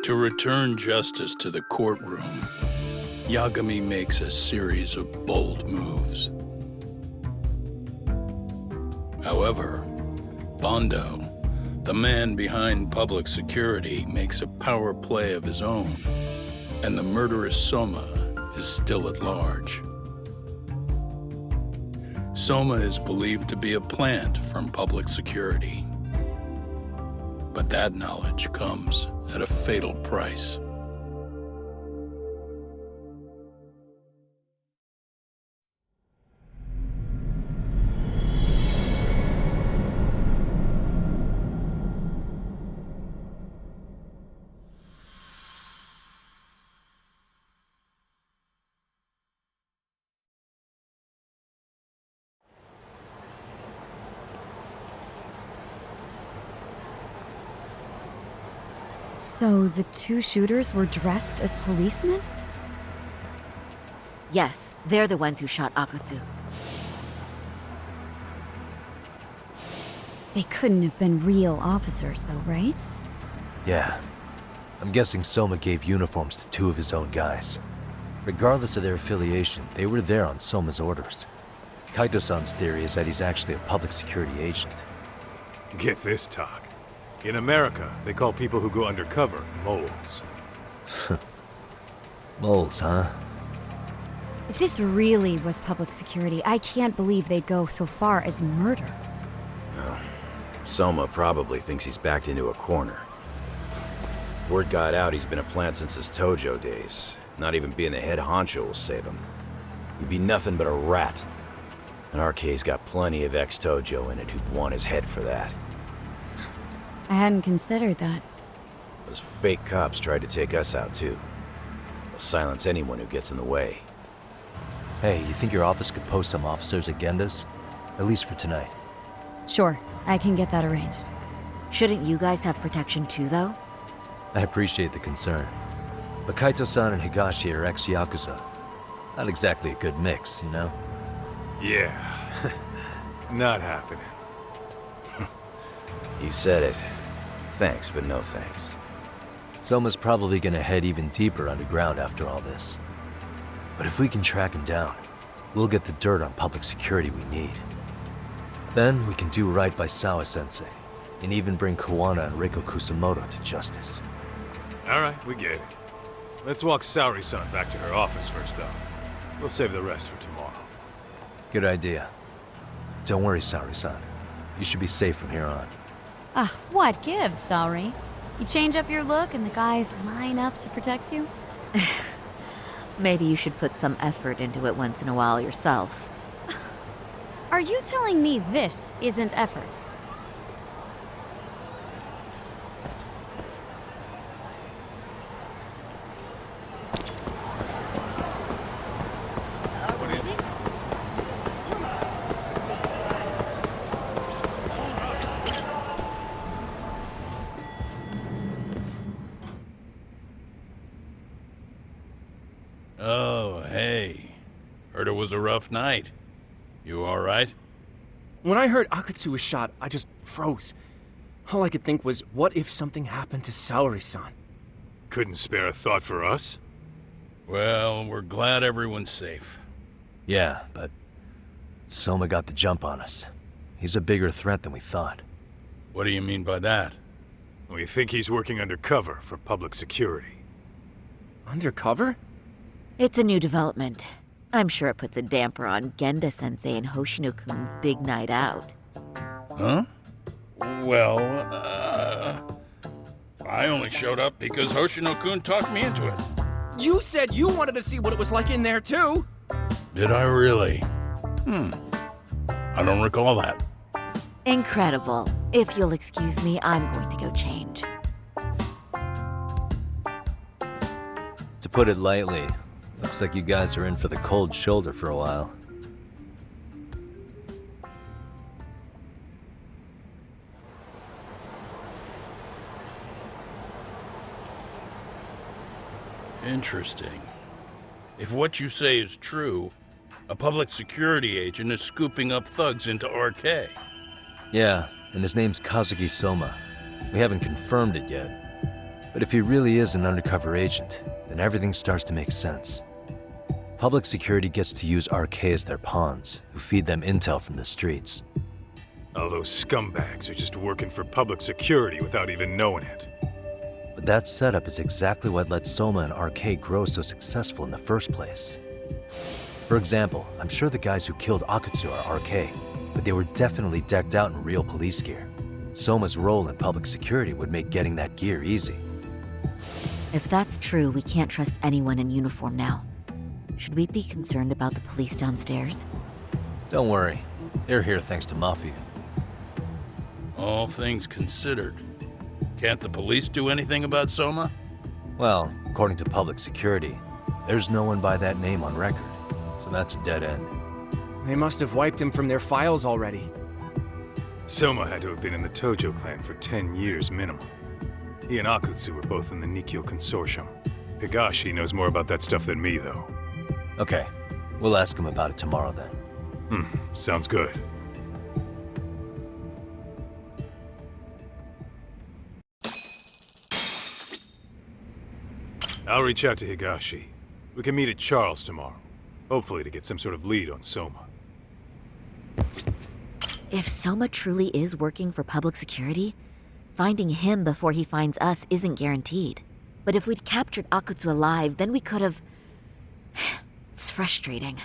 To return justice to the courtroom, Yagami makes a series of bold moves. However, Bondo, the man behind public security, makes a power play of his own, and the murderous Soma is still at large. Soma is believed to be a plant from public security. But that knowledge comes at a fatal price. So the two shooters were dressed as policemen? Yes, they're the ones who shot Akutsu. They couldn't have been real officers, though, right? Yeah. I'm guessing Soma gave uniforms to two of his own guys. Regardless of their affiliation, they were there on Soma's orders. Kaito-san's theory is that he's actually a public security agent. Get this, talk. In America, they call people who go undercover moles. Moles, huh? If this really was public security, I can't believe they'd go so far as murder. Well, Soma probably thinks he's backed into a corner. Word got out he's been a plant since his Tojo days. Not even being the head honcho will save him. He'd be nothing but a rat. And RK's got plenty of ex-Tojo in it who'd want his head for that. I hadn't considered that. Those fake cops tried to take us out too. They'll silence anyone who gets in the way. Hey, you think your office could post some officers at Genda's? At least for tonight. Sure, I can get that arranged. Shouldn't you guys have protection too, though? I appreciate the concern. But Kaito-san and Higashi are ex-Yakuza. Not exactly a good mix, you know? Yeah. Not happening. You said it. Thanks, but no thanks. Soma's probably gonna head even deeper underground after all this. But if we can track him down, we'll get the dirt on public security we need. Then we can do right by Sawa-sensei, and even bring Kawana and Reiko Kusamoto to justice. Alright, we get it. Let's walk Saori-san back to her office first, though. We'll save the rest for tomorrow. Good idea. Don't worry, Saori-san. You should be safe from here on. Ah, what gives, Saori? You change up your look and the guys line up to protect you? Maybe you should put some effort into it once in a while yourself. Are you telling me this isn't effort? Oh, hey. Heard it was a rough night. You all right? When I heard Akutsu was shot, I just froze. All I could think was, what if something happened to Saori-san? Couldn't spare a thought for us? Well, we're glad everyone's safe. Yeah, but Soma got the jump on us. He's a bigger threat than we thought. What do you mean by that? We think he's working undercover for public security. Undercover? It's a new development. I'm sure it puts a damper on Genda-sensei and Hoshino-kun's big night out. Huh? Well, I only showed up because Hoshino-kun talked me into it. You said you wanted to see what it was like in there, too! Did I really? I don't recall that. Incredible. If you'll excuse me, I'm going to go change. To put it lightly, looks like you guys are in for the cold shoulder for a while. Interesting. If what you say is true, a public security agent is scooping up thugs into RK. Yeah, and his name's Kazuki Soma. We haven't confirmed it yet, But if he really is an undercover agent, then everything starts to make sense. Public security gets to use RK as their pawns, who feed them intel from the streets. All those scumbags are just working for public security without even knowing it. But that setup is exactly what let Soma and RK grow so successful in the first place. For example, I'm sure the guys who killed Akutsu are RK, but they were definitely decked out in real police gear. Soma's role in public security would make getting that gear easy. If that's true, we can't trust anyone in uniform now. Should we be concerned about the police downstairs? Don't worry, they're here thanks to Mafia. All things considered, can't the police do anything about Soma? Well, according to public security, there's no one by that name on record, so that's a dead end. They must have wiped him from their files already. Soma had to have been in the Tojo clan for 10 years minimum. He and Akutsu were both in the Nikkyo Consortium. Higashi knows more about that stuff than me, though. Okay, we'll ask him about it tomorrow then. Sounds good. I'll reach out to Higashi. We can meet at Charles tomorrow. Hopefully to get some sort of lead on Soma. If Soma truly is working for public security, finding him before he finds us isn't guaranteed. But if we'd captured Akutsu alive, then we could have... It's frustrating.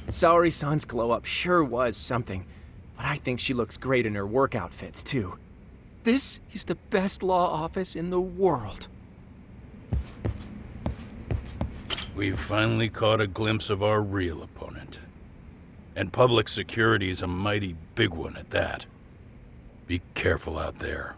Saori-san's glow-up sure was something, but I think she looks great in her work outfits, too. This is the best law office in the world. We've finally caught a glimpse of our real opponent. And public security is a mighty big one at that. Be careful out there.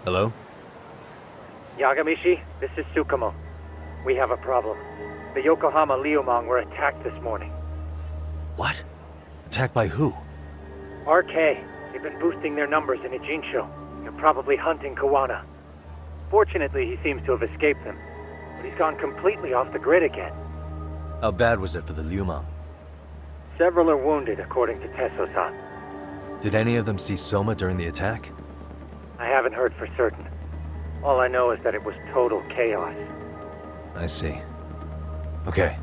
Hello? Yagamishi, this is Tsukumo. We have a problem. The Yokohama Liumang were attacked this morning. What? Attacked by who? RK. They've been boosting their numbers in Ijinsho. They're probably hunting Kawana. Fortunately, he seems to have escaped them. But he's gone completely off the grid again. How bad was it for the Liumang? Several are wounded, according to Tesso-san. Did any of them see Soma during the attack? I haven't heard for certain. All I know is that it was total chaos. I see. Okay,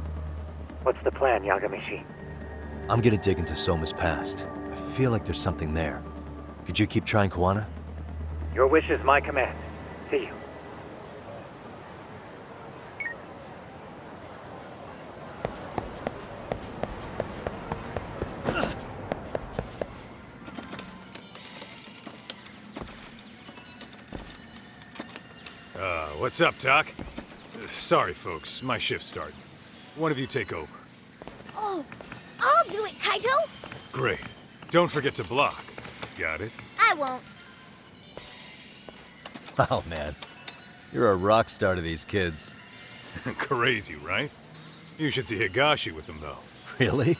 What's the plan, Yagamishi? I'm gonna dig into Soma's past. I feel like there's something there. Could you keep trying Kawana? Your wish is my command. See you. What's up, Doc? Sorry, folks. My shift's starting. One of you take over. Oh, I'll do it, Kaito! Great. Don't forget to block. Got it? I won't. Oh man, you're a rock star to these kids. Crazy, right? You should see Higashi with them, though. Really?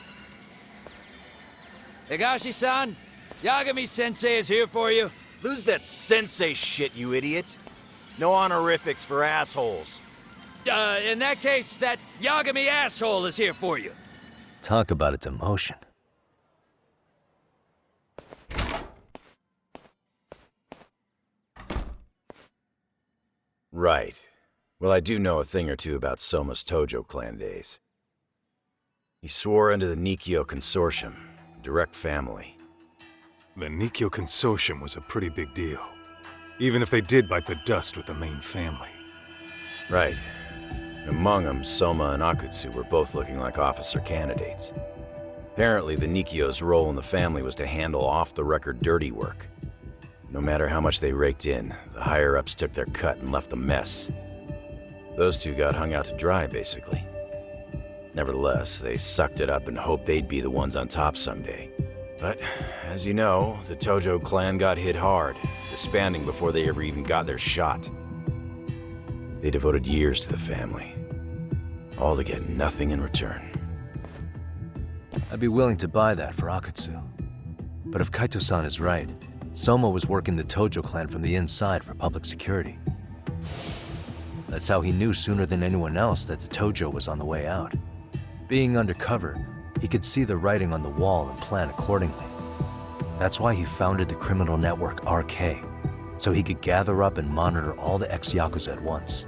Higashi-san, Yagami-sensei is here for you. Lose that sensei shit, you idiot. No honorifics for assholes. In that case, that Yagami asshole is here for you. Talk about a demotion. Right. Well, I do know a thing or two about Soma's Tojo clan days. He swore under the Nikkyo Consortium, direct family. The Nikkyo Consortium was a pretty big deal. Even if they did bite the dust with the main family. Right. Among them, Soma and Akutsu were both looking like officer candidates. Apparently, the Nikkyo's role in the family was to handle off-the-record dirty work. No matter how much they raked in, the higher-ups took their cut and left a mess. Those two got hung out to dry, basically. Nevertheless, they sucked it up and hoped they'd be the ones on top someday. But, as you know, the Tojo clan got hit hard, disbanding before they ever even got their shot. They devoted years to the family, all to get nothing in return. I'd be willing to buy that for Akutsu. But if Kaito-san is right, Soma was working the Tojo clan from the inside for public security. That's how he knew sooner than anyone else that the Tojo was on the way out. Being undercover, he could see the writing on the wall and plan accordingly. That's why he founded the criminal network RK, so he could gather up and monitor all the ex-Yakuza at once.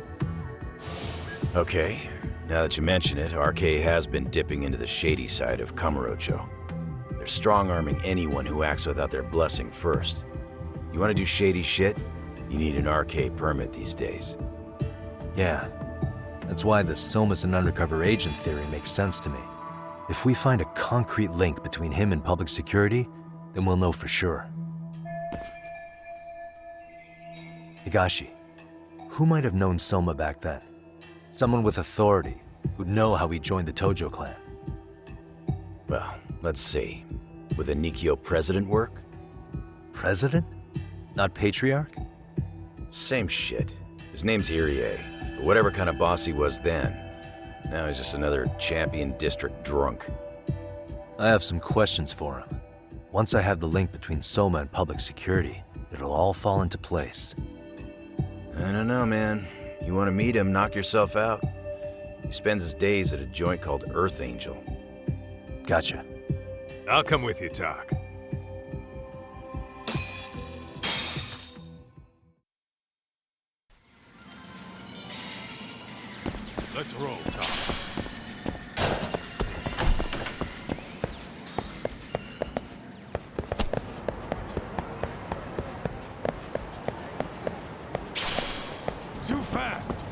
Okay, now that you mention it, RK has been dipping into the shady side of Kamurocho. They're strong-arming anyone who acts without their blessing first. You want to do shady shit? You need an RK permit these days. Yeah, that's why the Soma's an undercover agent theory makes sense to me. If we find a concrete link between him and public security, then we'll know for sure. Higashi, who might have known Soma back then? Someone with authority, who'd know how he joined the Tojo clan. Well, let's see. Would the Nikkyo president work? President? Not patriarch? Same shit. His name's Irie, but whatever kind of boss he was then, now he's just another champion district drunk. I have some questions for him. Once I have the link between Soma and public security, it'll all fall into place. I don't know, man. You want to meet him, knock yourself out. He spends his days at a joint called Earth Angel. Gotcha. I'll come with you, Tak. Let's roll, Tak. Too fast!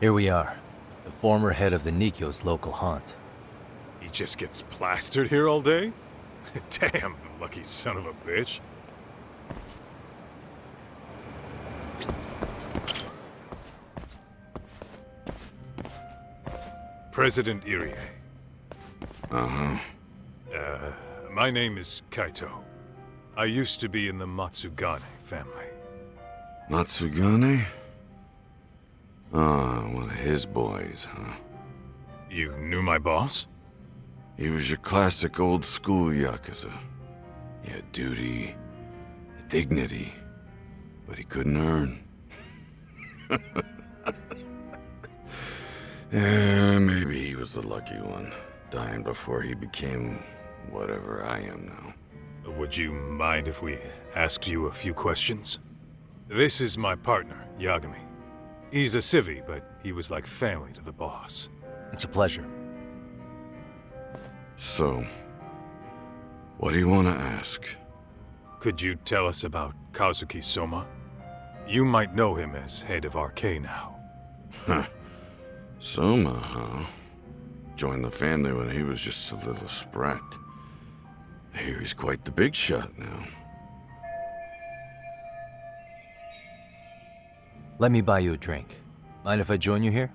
Here we are, the former head of the Nikkyo's local haunt. He just gets plastered here all day? Damn, the lucky son of a bitch. President Irie. Uh-huh. My name is Kaito. I used to be in the Matsugane family. Matsugane? Ah, one of his boys, huh? You knew my boss? He was your classic old school Yakuza. He had duty, dignity, but he couldn't earn. Yeah, maybe he was the lucky one, dying before he became whatever I am now. Would you mind if we asked you a few questions? This is my partner, Yagami. He's a civvy, but he was like family to the boss. It's a pleasure. So, what do you want to ask? Could you tell us about Kazuki Soma? You might know him as head of RK now. Huh. Soma, huh? Joined the family when he was just a little sprat. I hear he's quite the big shot now. Let me buy you a drink. Mind if I join you here?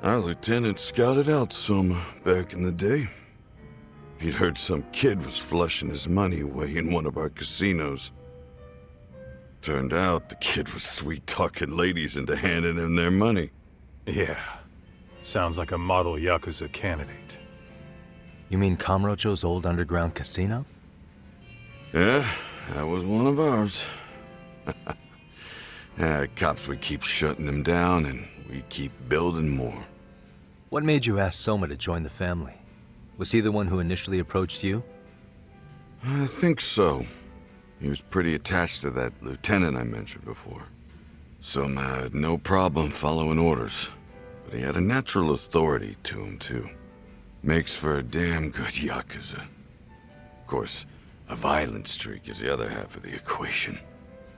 Our lieutenant scouted out Soma back in the day. He'd heard some kid was flushing his money away in one of our casinos. Turned out the kid was sweet-talking ladies into handing him their money. Yeah. Sounds like a model Yakuza candidate. You mean Kamurocho's old underground casino? Yeah, that was one of ours. Cops would keep shutting them down, and we keep building more. What made you ask Soma to join the family? Was he the one who initially approached you? I think so. He was pretty attached to that lieutenant I mentioned before. Soma had no problem following orders, but he had a natural authority to him, too. Makes for a damn good Yakuza. Of course, a violent streak is the other half of the equation.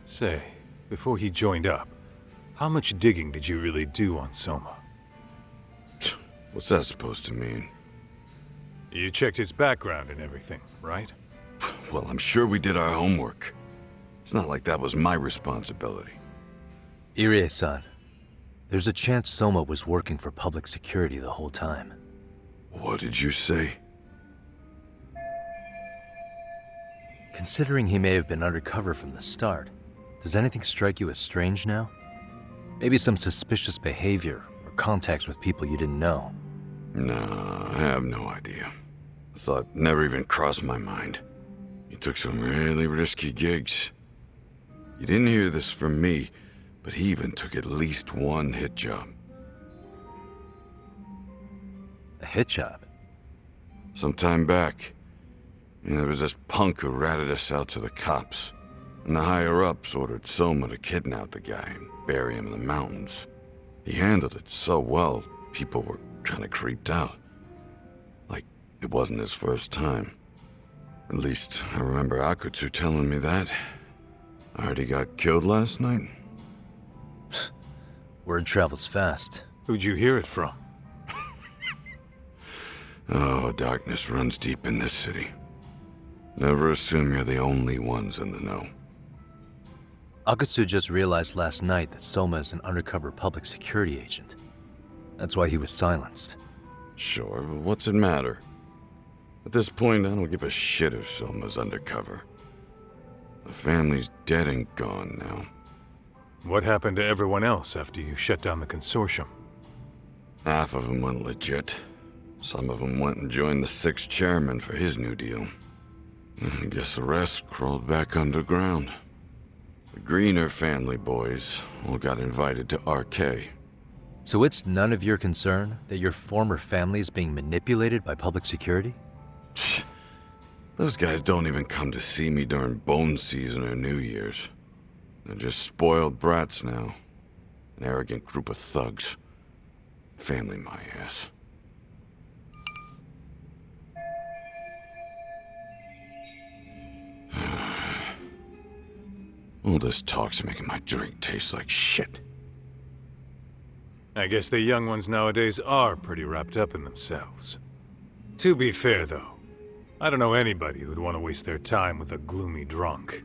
Say, before he joined up, how much digging did you really do on Soma? What's that supposed to mean? You checked his background and everything, right? Well, I'm sure we did our homework. It's not like that was my responsibility. Irie-san, there's a chance Soma was working for public security the whole time. What did you say? Considering he may have been undercover from the start, does anything strike you as strange now? Maybe some suspicious behavior or contacts with people you didn't know? No, I have no idea. Thought never even crossed my mind. He took some really risky gigs. You didn't hear this from me, but he even took at least one hit job. A hit job? Some time back, there was this punk who ratted us out to the cops. And the higher-ups ordered Soma to kidnap the guy and bury him in the mountains. He handled it so well, people were kind of creeped out. Like, it wasn't his first time. At least, I remember Akutsu telling me that. I heard he got killed last night. Word travels fast. Who'd you hear it from? Oh, darkness runs deep in this city. Never assume you're the only ones in the know. Akutsu just realized last night that Soma is an undercover public security agent. That's why he was silenced. Sure, but what's it matter? At this point, I don't give a shit if Soma's undercover. The family's dead and gone now. What happened to everyone else after you shut down the consortium? Half of them went legit. Some of them went and joined the 6th chairman for his new deal. I guess the rest crawled back underground. The Greener family boys all got invited to RK. So it's none of your concern that your former family is being manipulated by public security? Those guys don't even come to see me during bone season or New Year's. They're just spoiled brats now. An arrogant group of thugs. Family my ass. All this talk's making my drink taste like shit. I guess the young ones nowadays are pretty wrapped up in themselves. To be fair, though, I don't know anybody who'd want to waste their time with a gloomy drunk.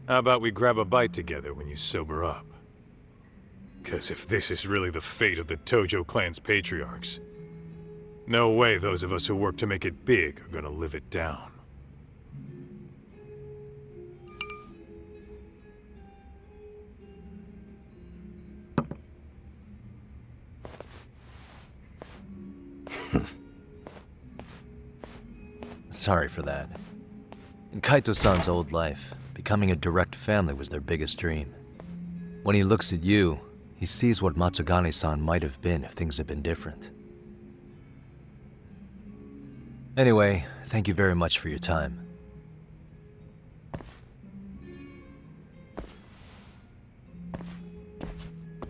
How about we grab a bite together when you sober up? 'Cause if this is really the fate of the Tojo clan's patriarchs, no way those of us who work to make it big are gonna live it down. Sorry for that. In Kaito-san's old life, becoming a direct family was their biggest dream. When he looks at you, he sees what Matsugane-san might have been if things had been different. Anyway, thank you very much for your time.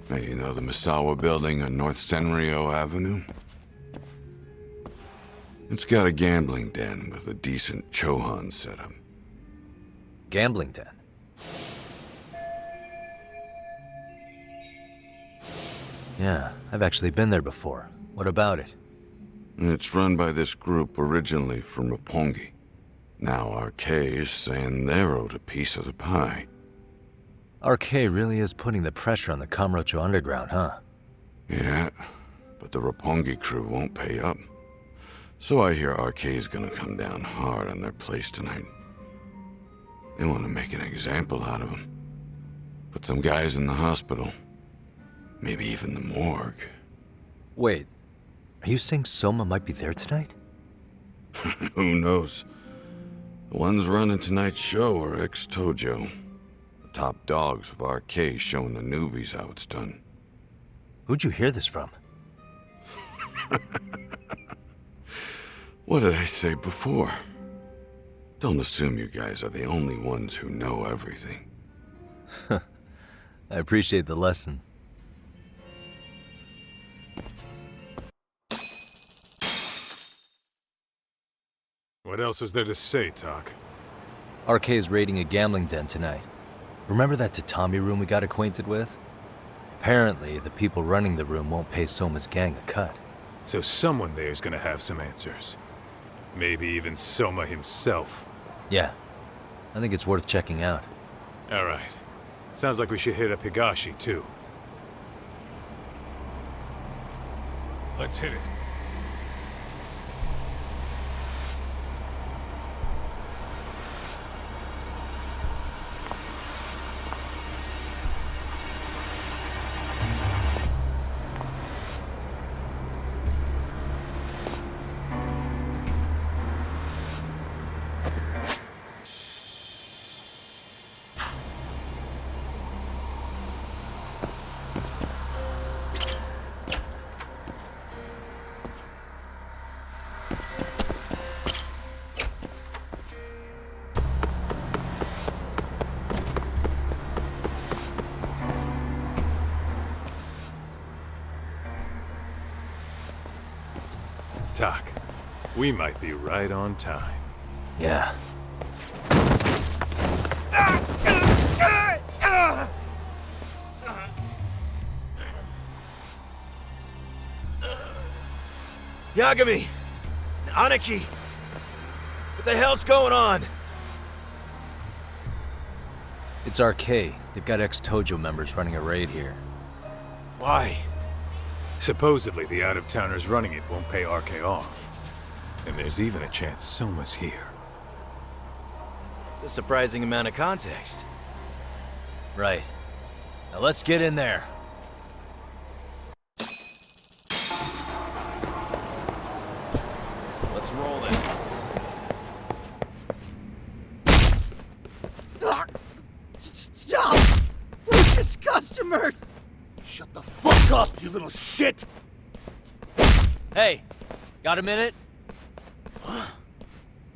Hey, you know the Misawa building on North Senryo Avenue? It's got a gambling den with a decent Chohan setup. Gambling den? Yeah, I've actually been there before. What about it? It's run by this group originally from Roppongi. Now RK is saying they're owed a piece of the pie. RK really is putting the pressure on the Kamurocho Underground, huh? Yeah, but the Roppongi crew won't pay up. So I hear RK is gonna come down hard on their place tonight. They want to make an example out of them. Put some guys in the hospital. Maybe even the morgue. Wait, are you saying Soma might be there tonight? Who knows? The ones running tonight's show are ex-Tojo. The top dogs of RK showing the newbies how it's done. Who'd you hear this from? What did I say before? Don't assume you guys are the only ones who know everything. I appreciate the lesson. What else was there to say, Talk? RK is raiding a gambling den tonight. Remember that Tatami room we got acquainted with? Apparently, the people running the room won't pay Soma's gang a cut. So someone there's gonna have some answers. Maybe even Soma himself. Yeah, I think it's worth checking out. Alright. Sounds like we should hit up Higashi, too. Let's hit it. Talk. We might be right on time. Yeah. Yagami! Aniki! What the hell's going on? It's RK. They've got ex-Tojo members running a raid here. Why? Supposedly, the out-of-towners running it won't pay RK off. And there's even a chance Soma's here. It's a surprising amount of context. Right. Now let's get in there. Let's roll it. Stop! We're just customers! Shut the fuck up, you little shit! Hey, got a minute?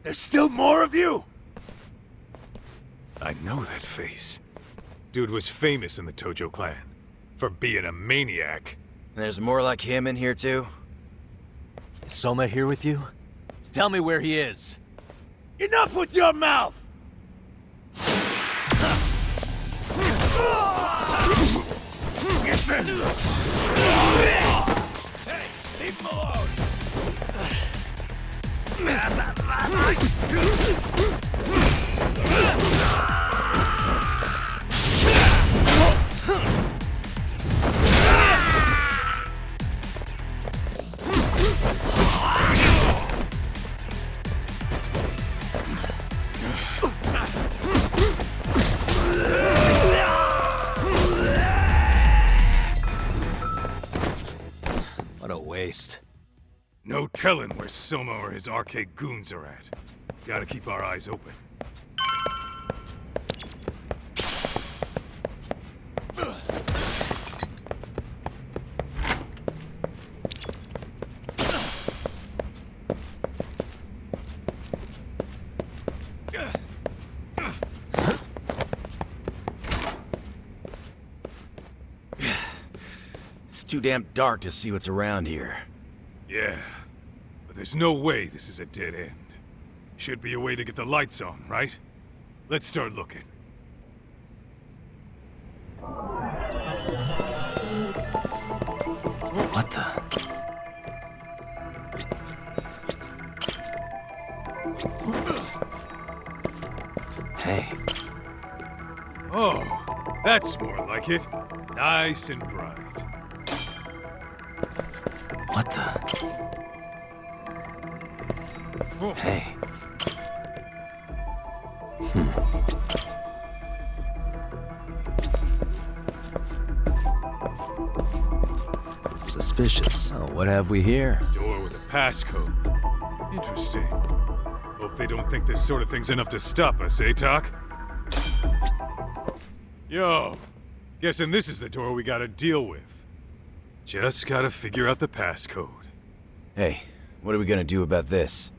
There's still more of you? I know that face. Dude was famous in the Tojo clan. For being a maniac. There's more like him in here, too? Is Soma here with you? Tell me where he is. Enough with your mouth! Hey, leave him alone! What a waste. No telling where Soma or his RK goons are at. Gotta keep our eyes open. It's too damn dark to see what's around here. Yeah, but there's no way this is a dead end. Should be a way to get the lights on, right? Let's start looking. What the? Hey. Oh, that's more like it. Nice and bright. What the? Hey. Suspicious. Oh, what have we here? Door with a passcode. Interesting. Hope they don't think this sort of thing's enough to stop us, eh, Talk? Yo, guessing this is the door we gotta deal with. Just gotta figure out the passcode. Hey, what are we gonna do about this?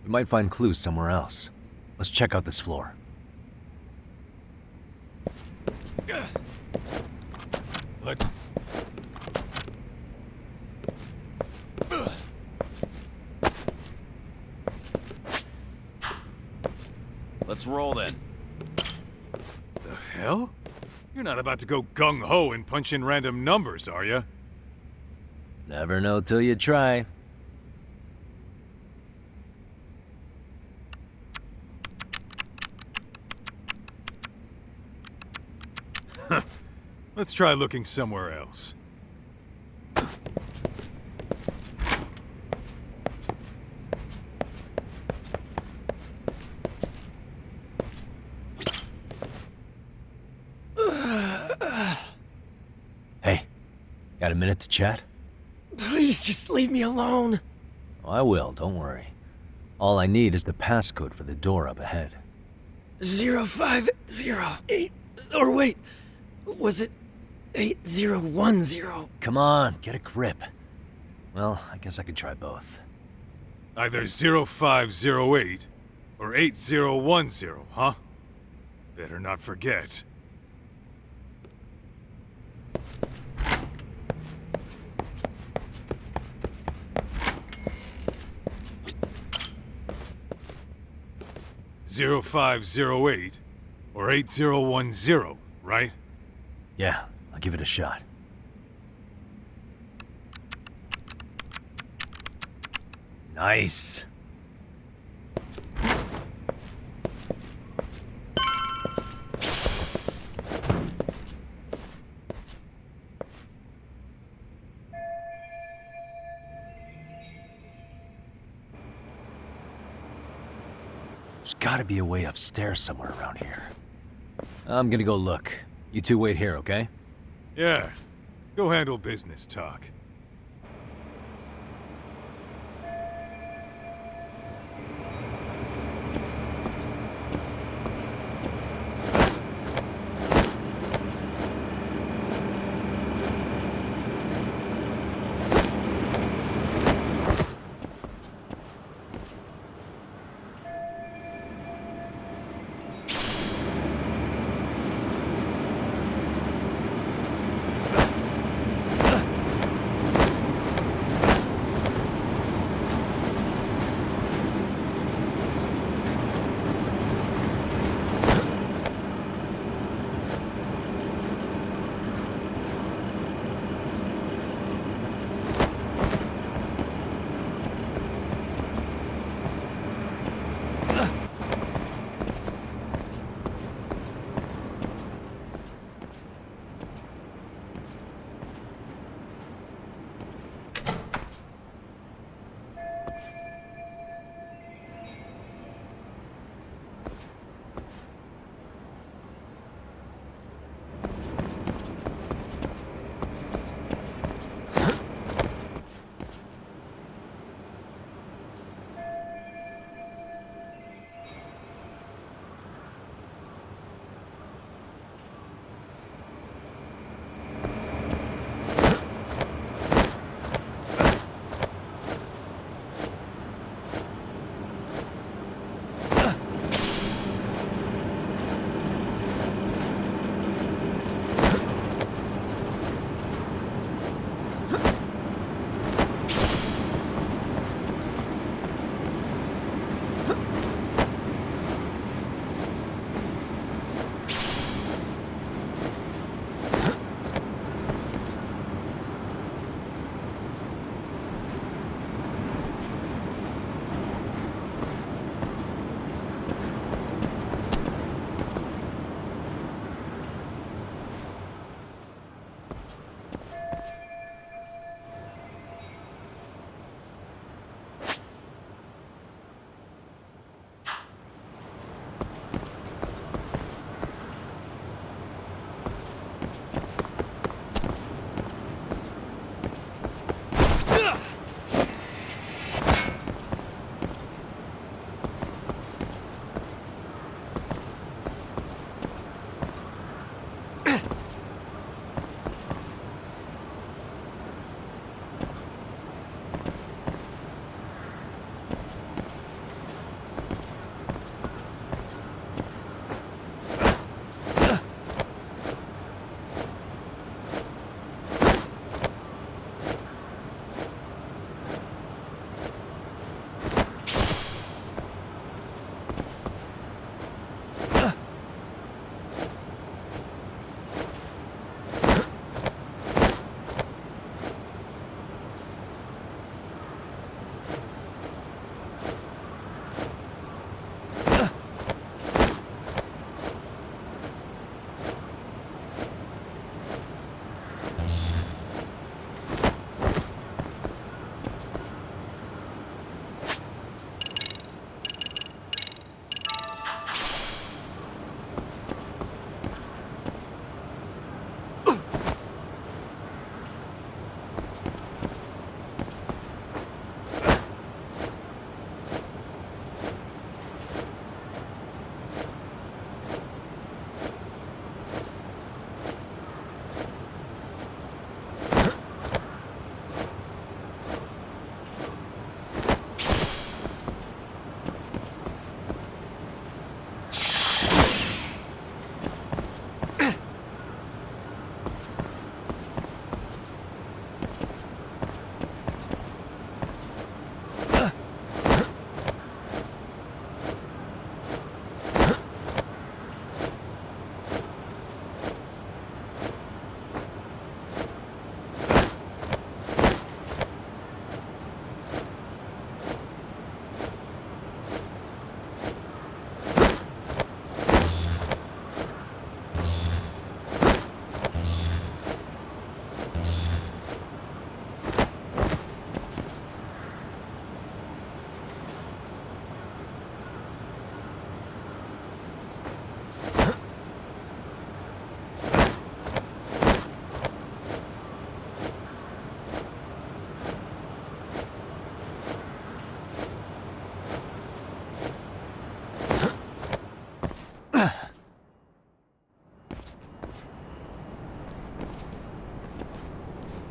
We might find clues somewhere else. Let's check out this floor. Let's roll then. The hell? You're not about to go gung-ho and punch in random numbers, are you? Never know till you try. Let's try looking somewhere else. Hey, got a minute to chat? Please just leave me alone. Oh, I will, don't worry. All I need is the passcode for the door up ahead. 0508. Or wait, was it 8010? Come on, get a grip. Well, I guess I could try both. Either 0508 or 8010, huh? Better not forget. Zero 0508 or 8010, right? Yeah, I'll give it a shot. Nice. There's gotta be a way upstairs somewhere around here. I'm gonna go look. You two wait here, okay? Yeah. Go handle business talk.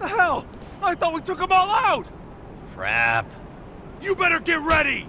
The hell? I thought we took them all out! Crap. You better get ready!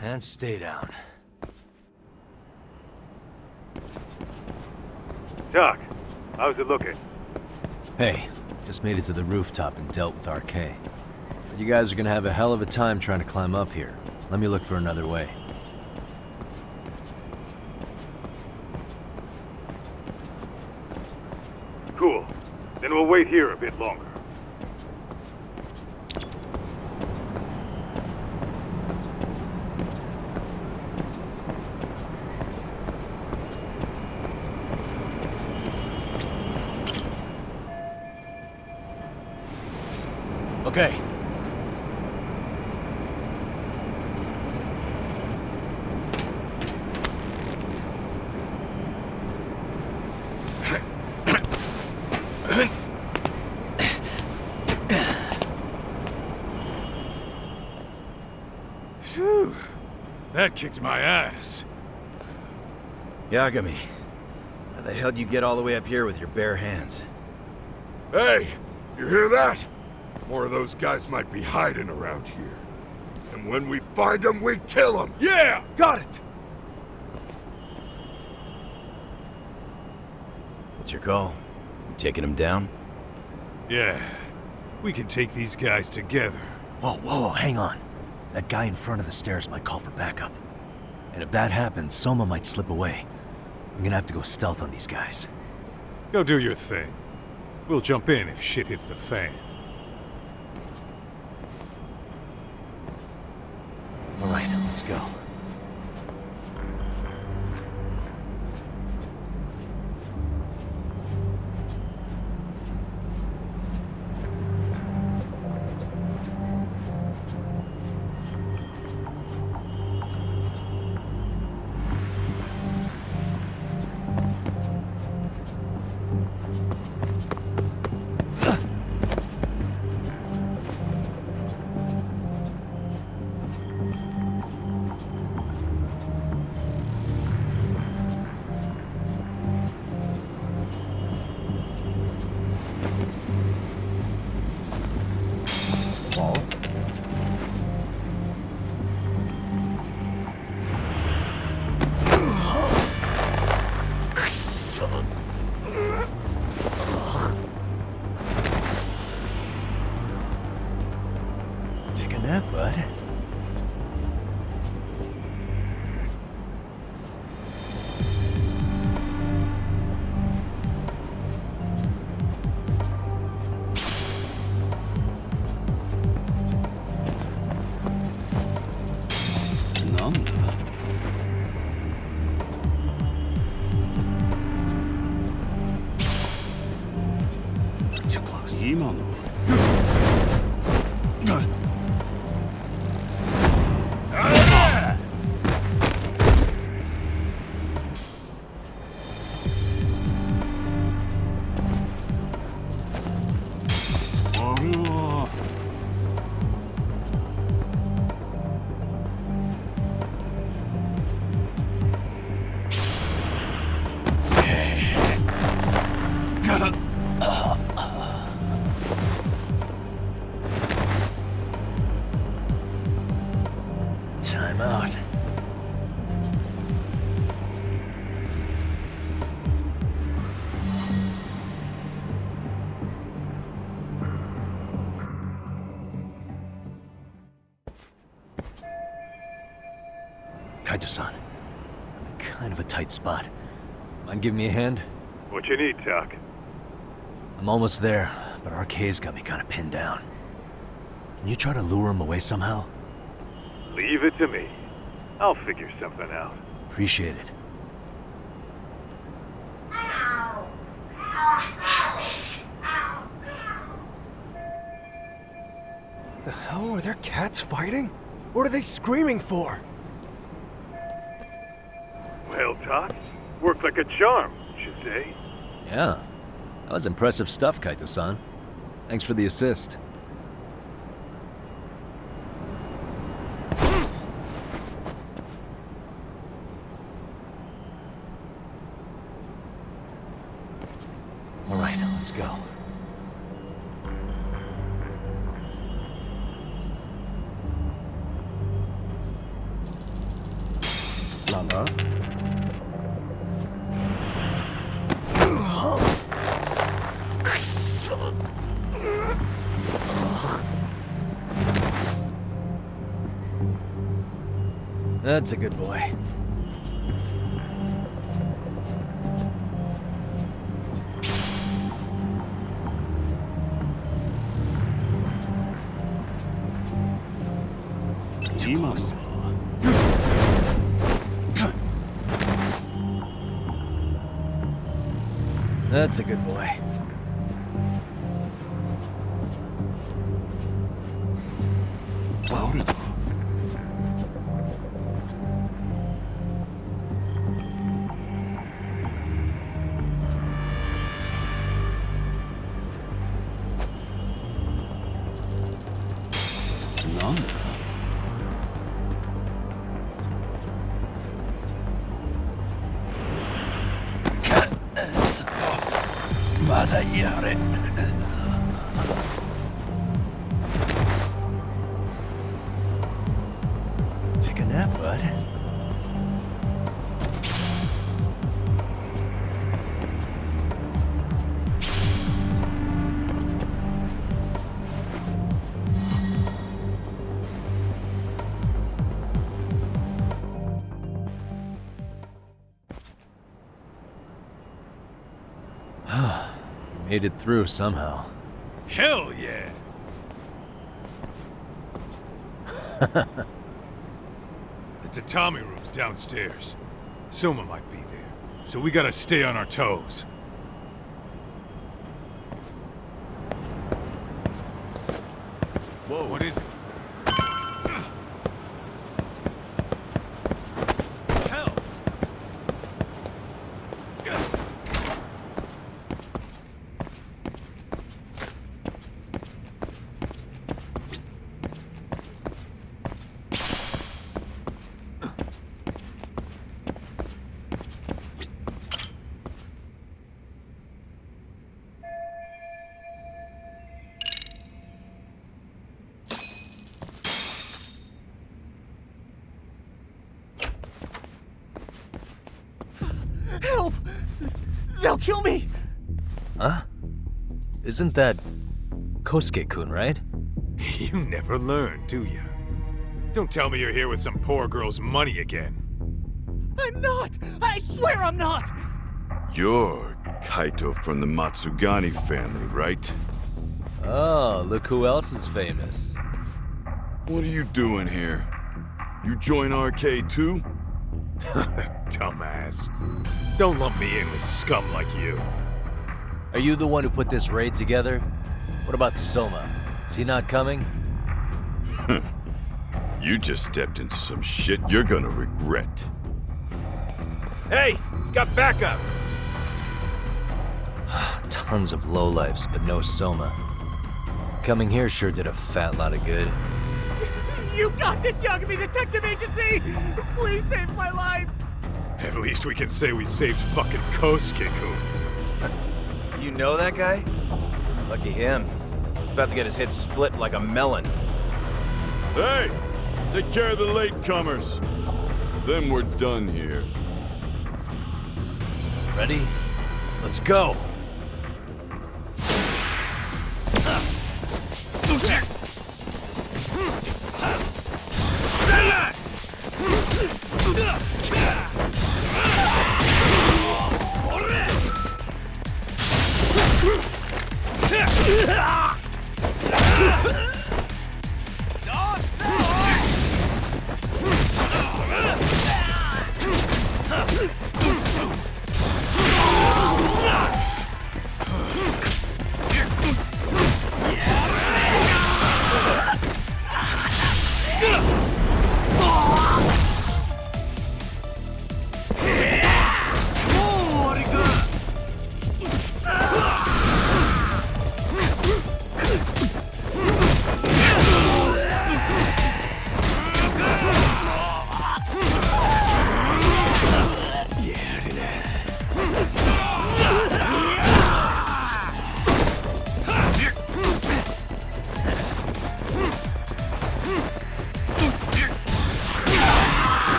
And stay down. Doc, how's it looking? Hey, just made it to the rooftop and dealt with RK. But you guys are gonna have a hell of a time trying to climb up here. Let me look for another way. Cool. Then we'll wait here a bit longer. Okay. Phew. That kicked my ass. Yagami, how the hell do you get all the way up here with your bare hands? Hey, you hear that? More of those guys might be hiding around here. And when we find them, we kill them! Yeah! Got it! What's your call? You taking them down? Yeah. We can take these guys together. Whoa, hang on. That guy in front of the stairs might call for backup. And if that happens, Soma might slip away. I'm gonna have to go stealth on these guys. Go do your thing. We'll jump in if shit hits the fan. All right, let's go. Take a nap, bud. Too close. 今の Time out. Kaito-san, I've been kind of a tight spot. Mind giving me a hand? What you need, Tuck? I'm almost there, but RK's got me kind of pinned down. Can you try to lure him away somehow? Leave it to me. I'll figure something out. Appreciate it. The hell are their cats fighting? What are they screaming for? Well, Tuck, worked like a charm, you say? Yeah. That was impressive stuff, Kaito-san. Thanks for the assist. All right, let's go. Lama. That's a good boy. Too close. That's a good boy. Take a nap, bud. Made it through somehow. Hell yeah! The Tatami room's downstairs. Soma might be there, so we gotta stay on our toes. Whoa. What is it? Hell! Help! They'll kill me! Huh? Isn't that Kosuke-kun, right? You never learn, do you? Don't tell me you're here with some poor girl's money again. I'm not! I swear I'm not! You're Kaito from the Matsugani family, right? Oh, look who else is famous. What are you doing here? You join RK too? Dumbass. Don't lump me in with scum like you. Are you the one who put this raid together? What about Soma? Is he not coming? You just stepped into some shit you're gonna regret. Hey, he's got backup. Tons of lowlifes, but no Soma. Coming here sure did a fat lot of good. You got this, Yagami Detective Agency! Please save my life! At least we can say we saved fucking Kosuke-kun. You know that guy? Lucky him. He's about to get his head split like a melon. Hey! Take care of the latecomers. Then we're done here. Ready? Let's go!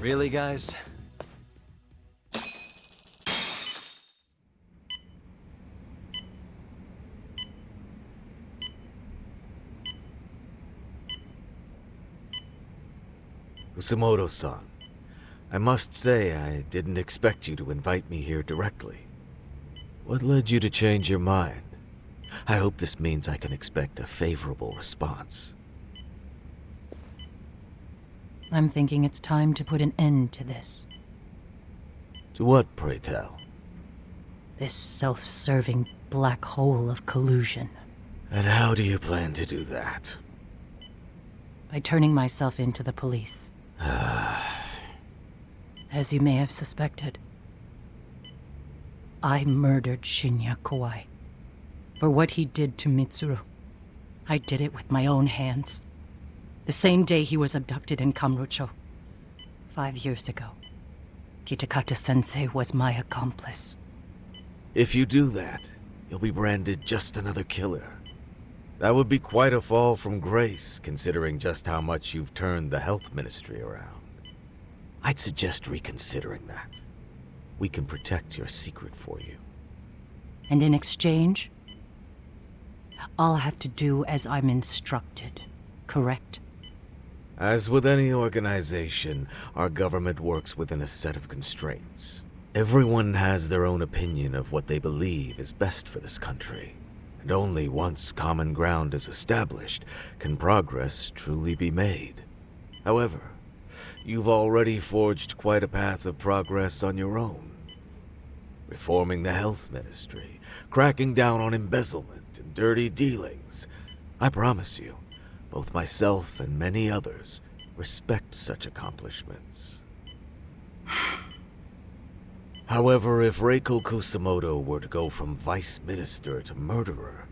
Really, guys? Kusumoto-san, I must say I didn't expect you to invite me here directly. What led you to change your mind? I hope this means I can expect a favorable response. I'm thinking it's time to put an end to this. To what, pray tell? This self-serving black hole of collusion. And how do you plan to do that? By turning myself in to the police. As you may have suspected, I murdered Shinya Kawai. For what he did to Mitsuru. I did it with my own hands. The same day he was abducted in Kamurocho. 5 years ago. Kitakata-sensei was my accomplice. If you do that, you'll be branded just another killer. That would be quite a fall from grace, considering just how much you've turned the health ministry around. I'd suggest reconsidering that. We can protect your secret for you. And in exchange, I'll have to do as I'm instructed, correct? As with any organization, our government works within a set of constraints. Everyone has their own opinion of what they believe is best for this country. And only once common ground is established can progress truly be made. However, you've already forged quite a path of progress on your own. Reforming the health ministry, cracking down on embezzlement and dirty dealings. I promise you, both myself and many others respect such accomplishments. However, if Reiko Kusumoto were to go from vice minister to murderer,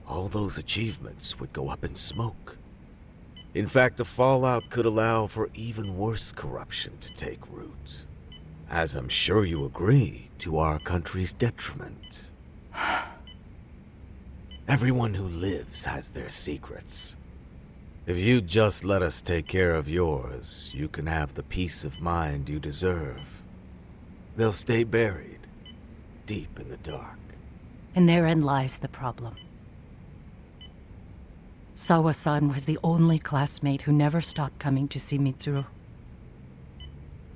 all those achievements would go up in smoke. In fact, the fallout could allow for even worse corruption to take root. As I'm sure you agree, to our country's detriment. Everyone who lives has their secrets. If you'd just let us take care of yours, you can have the peace of mind you deserve. They'll stay buried, deep in the dark. And therein lies the problem. Sawa-san was the only classmate who never stopped coming to see Mitsuru.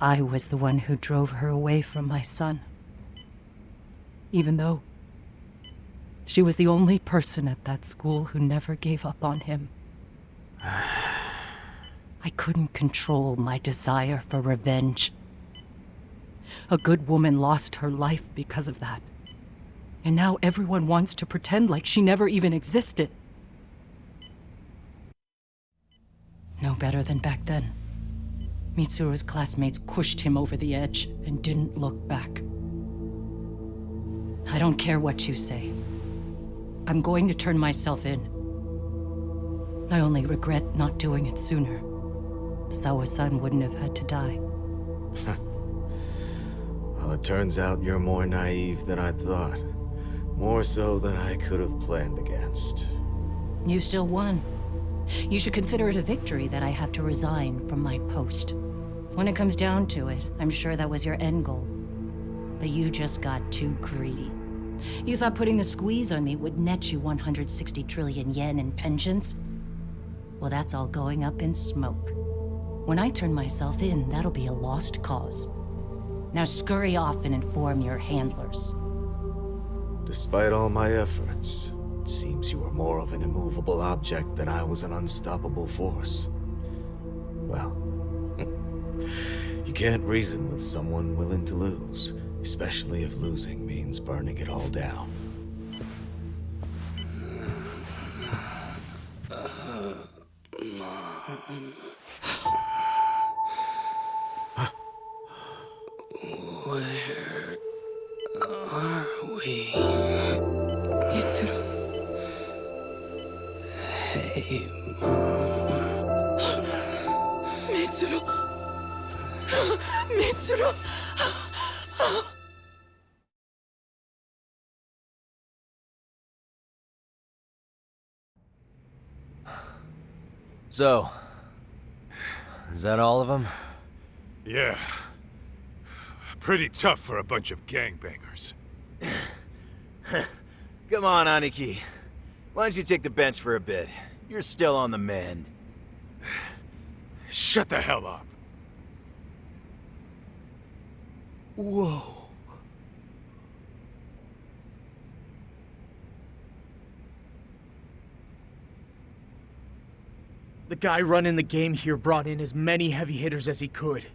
I was the one who drove her away from my son. Even though she was the only person at that school who never gave up on him. I couldn't control my desire for revenge. A good woman lost her life because of that. And now everyone wants to pretend like she never even existed. No better than back then. Mitsuru's classmates pushed him over the edge and didn't look back. I don't care what you say. I'm going to turn myself in. I only regret not doing it sooner. Sawa-san wouldn't have had to die. Well, it turns out you're more naive than I thought. More so than I could have planned against. You still won. You should consider it a victory that I have to resign from my post. When it comes down to it, I'm sure that was your end goal. But you just got too greedy. You thought putting the squeeze on me would net you 160 trillion yen in pensions? Well, that's all going up in smoke. When I turn myself in, that'll be a lost cause. Now scurry off and inform your handlers. Despite all my efforts, it seems you were more of an immovable object than I was an unstoppable force. Well, you can't reason with someone willing to lose, especially if losing means burning it all down. Where are we? Mitsuru. Hey, Mom. Mitsuru. Mitsuru. So, is that all of them? Yeah. Pretty tough for a bunch of gangbangers. Come on, Aniki. Why don't you take the bench for a bit? You're still on the mend. Shut the hell up. Whoa. The guy running the game here brought in as many heavy hitters as he could.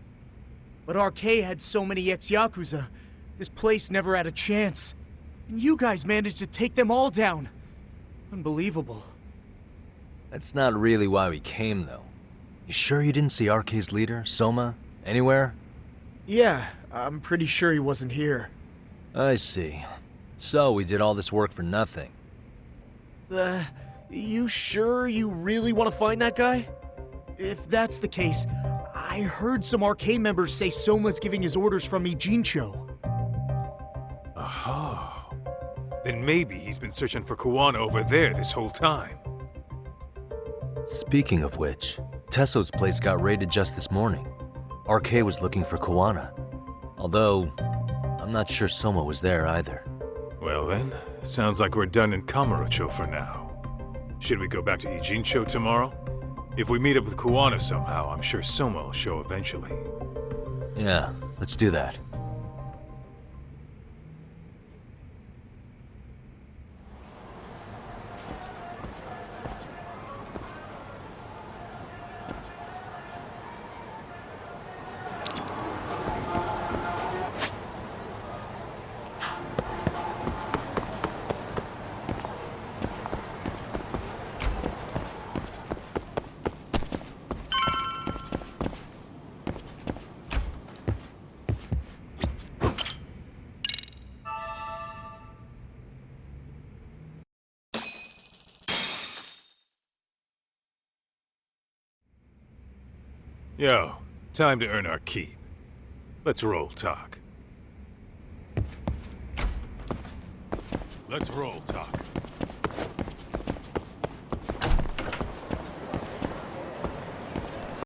But RK had so many ex-Yakuza, this place never had a chance. And you guys managed to take them all down. Unbelievable. That's not really why we came, though. You sure you didn't see RK's leader, Soma, anywhere? Yeah, I'm pretty sure he wasn't here. I see. So we did all this work for nothing. You sure you really want to find that guy? If that's the case, I heard some RK members say Soma's giving his orders from Ijincho. Aha. Then maybe he's been searching for Kuwana over there this whole time. Speaking of which, Tesso's place got raided just this morning. RK was looking for Kuwana. Although, I'm not sure Soma was there either. Well then, sounds like we're done in Kamurocho for now. Should we go back to Ijincho tomorrow? If we meet up with Kuwana somehow, I'm sure Soma will show eventually. Yeah, let's do that. Yo, time to earn our keep. Let's roll talk. Let's roll talk.